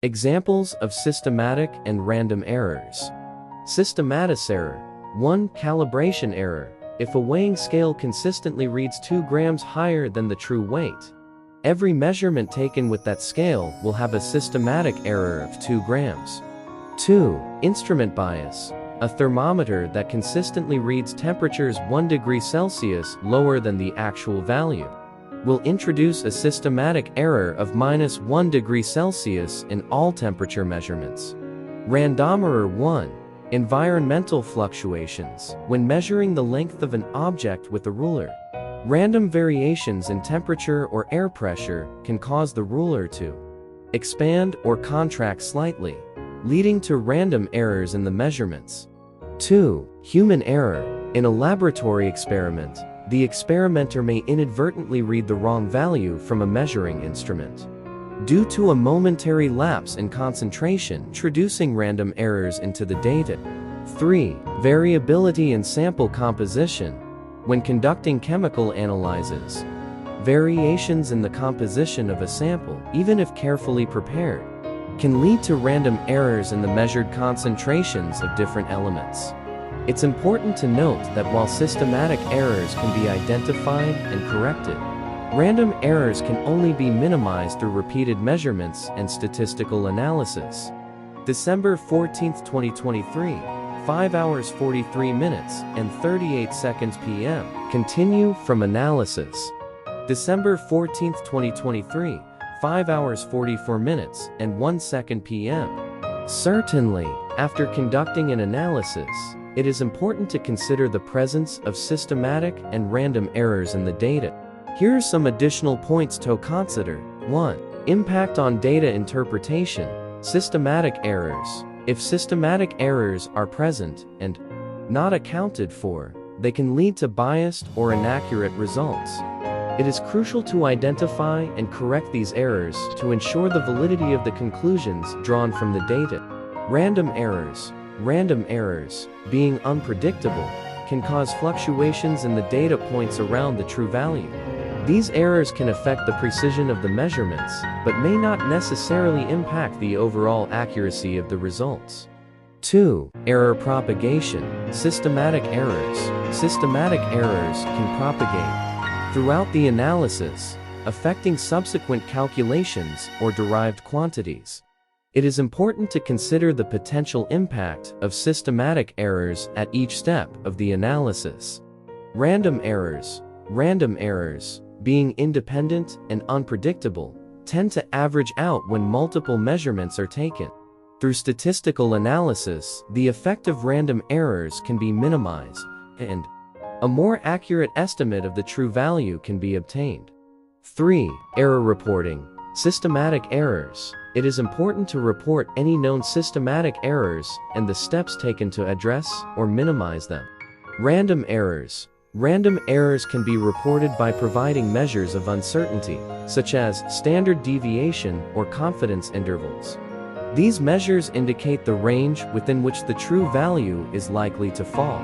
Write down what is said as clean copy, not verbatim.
Examples of systematic and random errors. Systematic error. 1. Calibration error. If a weighing scale consistently reads 2 grams higher than the true weight, every measurement taken with that scale will have a systematic error of 2 grams. 2. Instrument bias. A thermometer that consistently reads temperatures 1 degree Celsius lower than the actual value will introduce a systematic error of -1 degree Celsius in all temperature measurements. Random error. 1. Environmental fluctuations. When measuring the length of an object with a ruler, random variations in temperature or air pressure can cause the ruler to expand or contract slightly, leading to random errors in the measurements. 2. Human error. In a laboratory experiment, the experimenter may inadvertently read the wrong value from a measuring instrument due to a momentary lapse in concentration, introducing random errors into the data. 3. Variability in sample composition. When conducting chemical analyses, variations in the composition of a sample, even if carefully prepared, can lead to random errors in the measured concentrations of different elements. It's important to note that while systematic errors can be identified and corrected, random errors can only be minimized through repeated measurements and statistical analysis. December 14, 2023, 5 hours 43 minutes and 38 seconds p.m. Continue from analysis. December 14, 2023, 5 hours 44 minutes and 1 second p.m. Certainly, after conducting an analysis, it is important to consider the presence of systematic and random errors in the data. Here are some additional points to consider. 1. Impact on data interpretation. Systematic errors. If systematic errors are present and not accounted for, they can lead to biased or inaccurate results. It is crucial to identify and correct these errors to ensure the validity of the conclusions drawn from the data. Random errors. Random errors, being unpredictable, can cause fluctuations in the data points around the true value. These errors can affect the precision of the measurements, but may not necessarily impact the overall accuracy of the results. 2. Error propagation. Systematic errors. Systematic errors can propagate throughout the analysis, affecting subsequent calculations or derived quantities. It is important to consider the potential impact of systematic errors at each step of the analysis. Random errors. Random errors, being independent and unpredictable, tend to average out when multiple measurements are taken. Through statistical analysis, the effect of random errors can be minimized, and a more accurate estimate of the true value can be obtained. 3. Error reporting. Systematic errors. It is important to report any known systematic errors and the steps taken to address or minimize them. Random errors. Random errors can be reported by providing measures of uncertainty, such as standard deviation or confidence intervals. These measures indicate the range within which the true value is likely to fall.